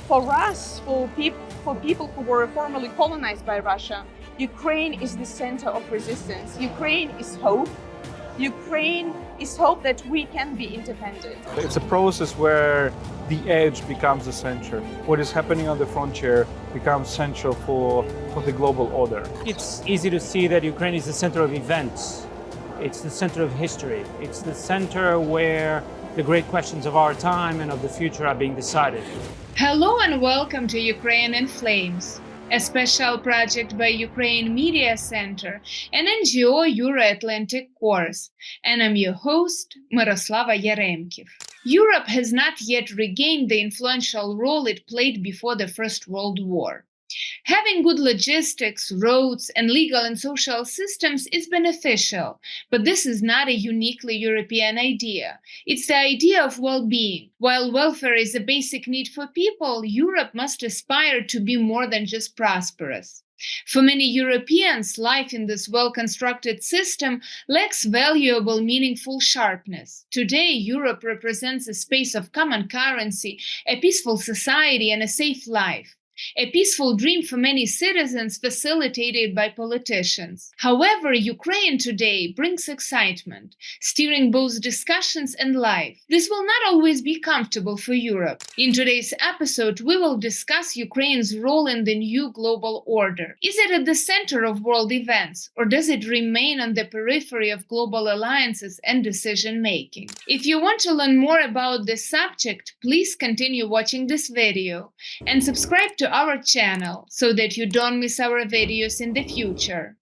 For us, for people who were formerly colonized by Russia, Ukraine is the center of resistance. Ukraine is hope. Ukraine is hope that we can be independent. It's a process where the edge becomes the center. What is happening on the frontier becomes central for the global order. It's easy to see that Ukraine is the center of events. It's the center of history. It's the center where the great questions of our time and of the future are being decided. Hello and welcome to Ukraine in Flames, a special project by Ukraine Media Center and NGO Euro-Atlantic Course, and I'm your host, Myroslava Yaremkiv. Europe has not yet regained the influential role it played before the First World War. Having good logistics, roads, and legal and social systems is beneficial, but this is not a uniquely European idea. It's the idea of well-being. While welfare is a basic need for people, Europe must aspire to be more than just prosperous. For many Europeans, life in this well-constructed system lacks valuable, meaningful sharpness. Today, Europe represents a space of common currency, a peaceful society, and a safe life. A peaceful dream for many citizens facilitated by politicians. However, Ukraine today brings excitement, steering both discussions and life. This will not always be comfortable for Europe. In today's episode, we will discuss Ukraine's role in the new global order. Is it at the center of world events, or does it remain on the periphery of global alliances and decision-making? If you want to learn more about this subject, please continue watching this video and subscribe to our channel so that you don't miss our videos in the future.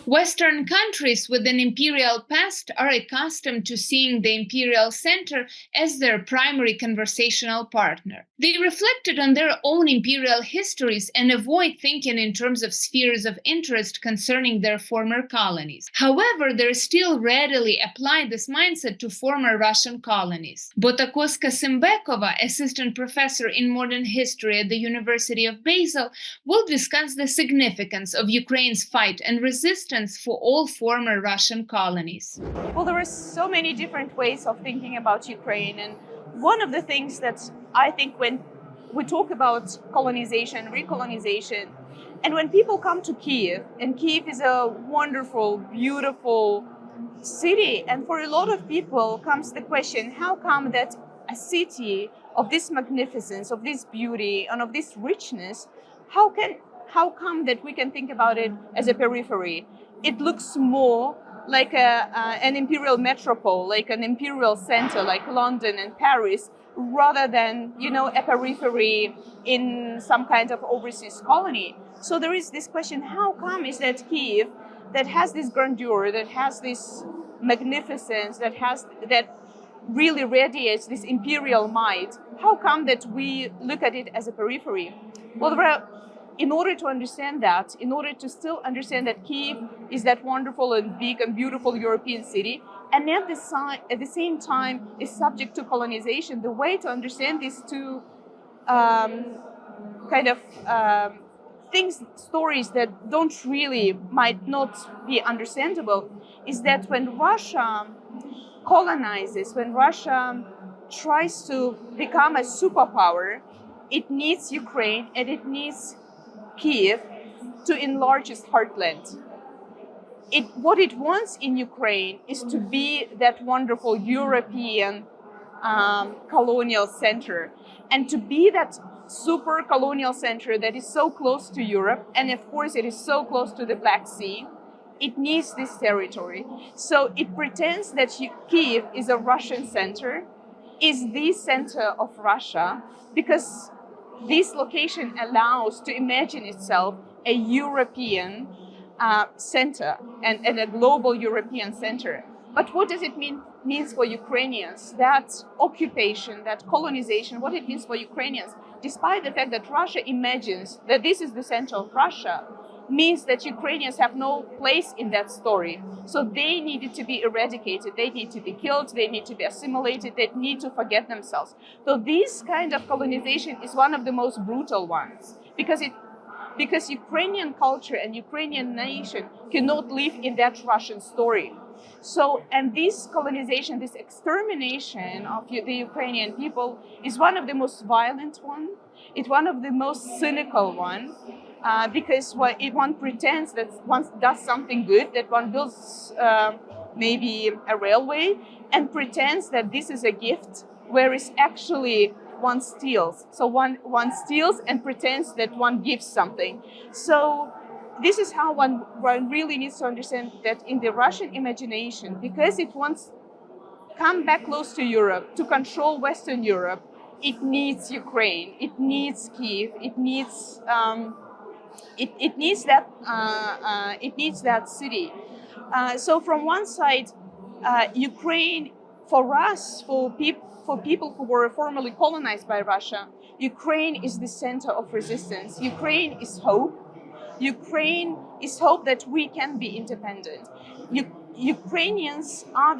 Western countries with an imperial past are accustomed to seeing the imperial center as their primary conversational partner. They reflected on their own imperial histories and avoid thinking in terms of spheres of interest concerning their former colonies. However, they still readily apply this mindset to former Russian colonies. Botakoz Kassymbekova, assistant professor in modern history at the University of Basel, will discuss the significance of Ukraine's fight and resistance for all former Russian colonies. Well, there are so many different ways of thinking about Ukraine, and one of the things that I think when we talk about colonization, recolonization, and when people come to Kyiv, and Kyiv is a wonderful, beautiful city, and for a lot of people comes the question, how come that a city of this magnificence, of this beauty, and of this richness, how come that we can think about it as a periphery? It looks more like an imperial metropole, like an imperial center, like London and Paris, rather than, a periphery in some kind of overseas colony. So there is this question, how come is that Kyiv, that has this grandeur, that has this magnificence, that really radiates this imperial might, how come that we look at it as a periphery? Well, in order to understand that, in order to still understand that Kyiv is that wonderful and big and beautiful European city, and at the same time is subject to colonization, the way to understand these two stories that might not be understandable, is that when Russia colonizes, when Russia tries to become a superpower, it needs Ukraine and it needs Kyiv to enlarge its heartland. What it wants in Ukraine is to be that wonderful European colonial center, and to be that super colonial center that is so close to Europe, and of course it is so close to the Black Sea. It needs this territory. So it pretends that Kyiv is a Russian center, is the center of Russia, because this location allows to imagine itself a European center and a global European center. But what does it means for Ukrainians? That occupation, that colonization, what it means for Ukrainians, despite the fact that Russia imagines that this is the center of Russia, means that Ukrainians have no place in that story. So they needed to be eradicated, they need to be killed, they need to be assimilated, they need to forget themselves. So this kind of colonization is one of the most brutal ones, because because Ukrainian culture and Ukrainian nation cannot live in that Russian story. So, and this colonization, this extermination of the Ukrainian people is one of the most violent one. It's one of the most cynical one, because one pretends that one does something good, that one builds maybe a railway, and pretends that this is a gift, whereas actually one steals. So one steals and pretends that one gives something. So this is how one really needs to understand that in the Russian imagination, because it wants to come back close to Europe, to control Western Europe, it needs Ukraine, it needs Kyiv, it needs that city. So from one side, Ukraine, for us, for people who were formerly colonized by Russia, Ukraine is the center of resistance. Ukraine is hope. Ukraine is hope that we can be independent. Ukrainians are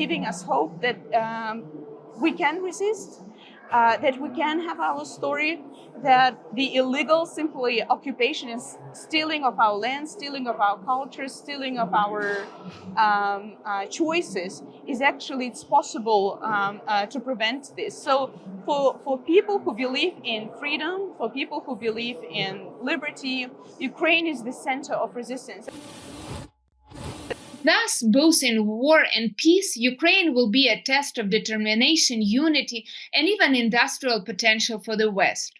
giving us hope that we can resist, that we can have our story, that the illegal simply occupation and stealing of our land, stealing of our culture, stealing of our choices is actually, it's possible to prevent this. So for people who believe in freedom, for people who believe in liberty, Ukraine is the center of resistance. Thus, both in war and peace, Ukraine will be a test of determination, unity, and even industrial potential for the West.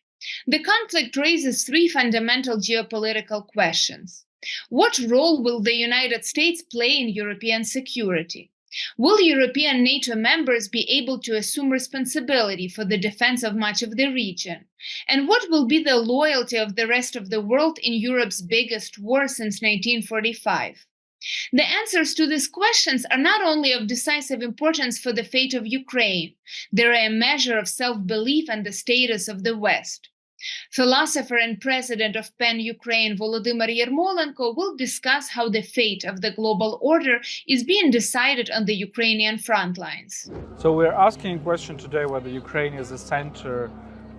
The conflict raises three fundamental geopolitical questions. What role will the United States play in European security? Will European NATO members be able to assume responsibility for the defense of much of the region? And what will be the loyalty of the rest of the world in Europe's biggest war since 1945? The answers to these questions are not only of decisive importance for the fate of Ukraine, they are a measure of self-belief and the status of the West. Philosopher and president of PEN-Ukraine Volodymyr Yermolenko will discuss how the fate of the global order is being decided on the Ukrainian front lines. So we're asking a question today whether Ukraine is the center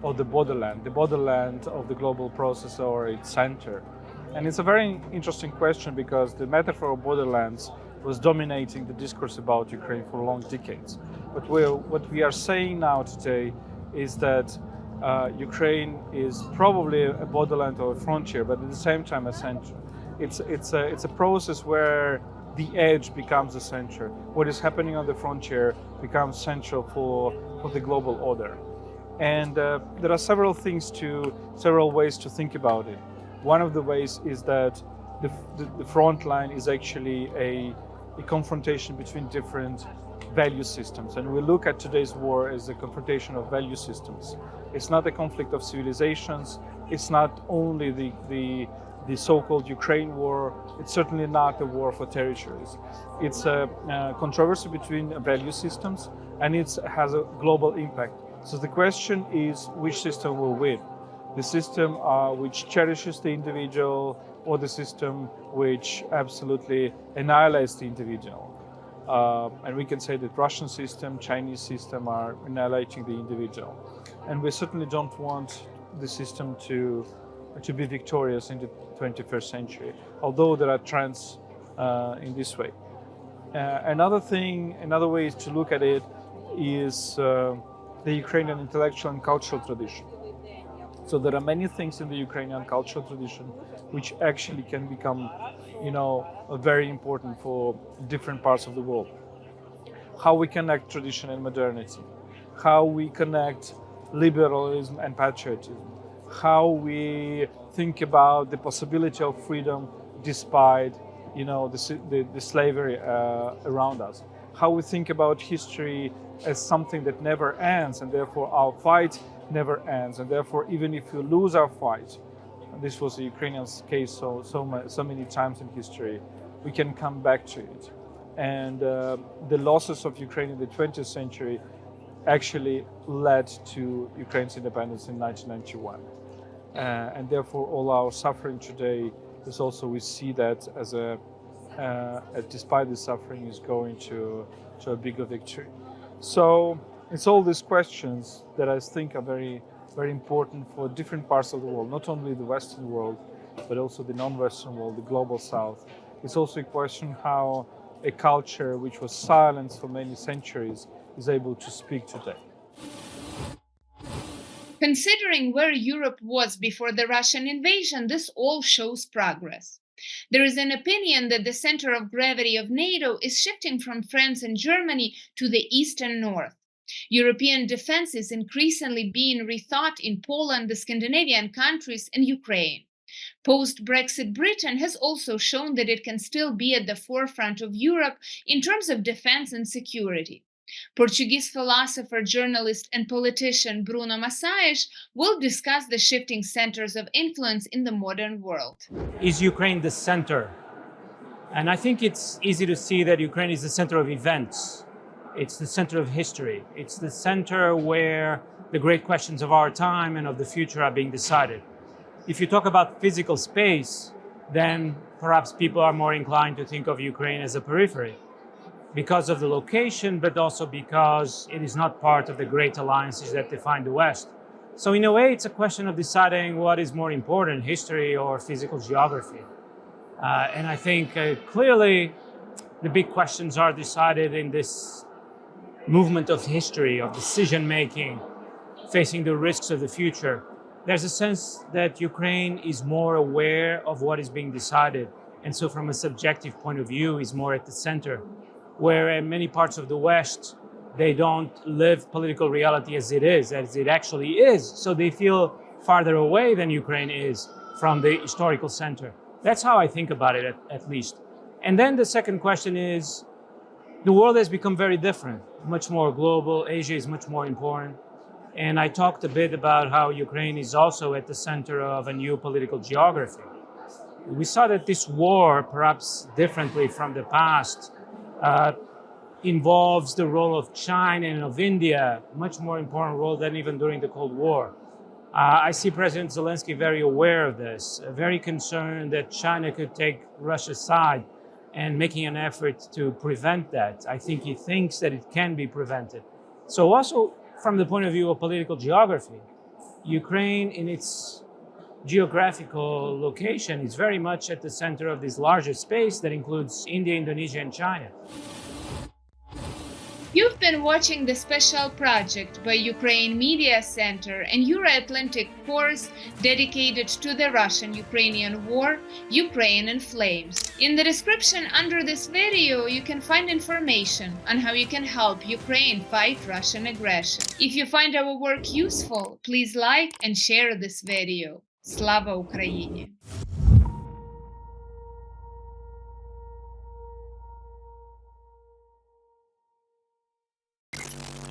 of the borderland of the global process, or its center. And it's a very interesting question because the metaphor of borderlands was dominating the discourse about Ukraine for long decades. But what we are saying now today is that Ukraine is probably a borderland or a frontier, but at the same time a center. It's a process where the edge becomes the center. What is happening on the frontier becomes central for the global order. And there are several ways to think about it. One of the ways is that the front line is actually a confrontation between different value systems. And we look at today's war as a confrontation of value systems. It's not a conflict of civilizations. It's not only the so-called Ukraine war. It's certainly not a war for territories. It's a controversy between value systems, and it has a global impact. So the question is, which system will win? The system which cherishes the individual, or the system which absolutely annihilates the individual. And we can say that Russian system, Chinese system are annihilating the individual. And we certainly don't want the system to be victorious in the 21st century, although there are trends in this way. Another way to look at it is the Ukrainian intellectual and cultural tradition. So there are many things in the Ukrainian cultural tradition which actually can become, very important for different parts of the world. How we connect tradition and modernity, how we connect liberalism and patriotism, how we think about the possibility of freedom despite, the slavery around us, how we think about history as something that never ends, and therefore our fight never ends, and therefore even if we lose our fight, this was the Ukrainian case so many times in history, we can come back to it. And the losses of Ukraine in the 20th century actually led to Ukraine's independence in 1991. And therefore all our suffering today is also, we see that as despite the suffering, is going to a bigger victory. So it's all these questions that I think are very very important for different parts of the world, not only the Western world, but also the non-Western world, the global South. It's also a question how a culture which was silenced for many centuries is able to speak today. Considering where Europe was before the Russian invasion, this all shows progress. There is an opinion that the center of gravity of NATO is shifting from France and Germany to the east and north. European defense is increasingly being rethought in Poland, the Scandinavian countries, and Ukraine. Post-Brexit Britain has also shown that it can still be at the forefront of Europe in terms of defense and security. Portuguese philosopher, journalist, and politician Bruno Maçães will discuss the shifting centers of influence in the modern world. Is Ukraine the center? And I think it's easy to see that Ukraine is the center of events. It's the center of history. It's the center where the great questions of our time and of the future are being decided. If you talk about physical space, then perhaps people are more inclined to think of Ukraine as a periphery because of the location, but also because it is not part of the great alliances that define the West. So in a way, it's a question of deciding what is more important, history or physical geography. And I think clearly the big questions are decided in this movement of history, of decision-making, facing the risks of the future. There's a sense that Ukraine is more aware of what is being decided. And so from a subjective point of view, is more at the center. Where in many parts of the West, they don't live political reality as it actually is. So they feel farther away than Ukraine is from the historical center. That's how I think about it, at least. And then the second question is, the world has become very different, much more global. Asia is much more important. And I talked a bit about how Ukraine is also at the center of a new political geography. We saw that this war, perhaps differently from the past, involves the role of China and of India, much more important role than even during the Cold War. I see President Zelensky very aware of this, very concerned that China could take Russia's side and making an effort to prevent that. I think he thinks that it can be prevented. So also from the point of view of political geography, Ukraine in its geographical location is very much at the center of this larger space that includes India, Indonesia, and China. You've been watching the special project by Ukraine Media Center and Euro-Atlantic course dedicated to the Russian-Ukrainian war, Ukraine in Flames. In the description under this video, you can find information on how you can help Ukraine fight Russian aggression. If you find our work useful, please like and share this video. Slava Ukraini!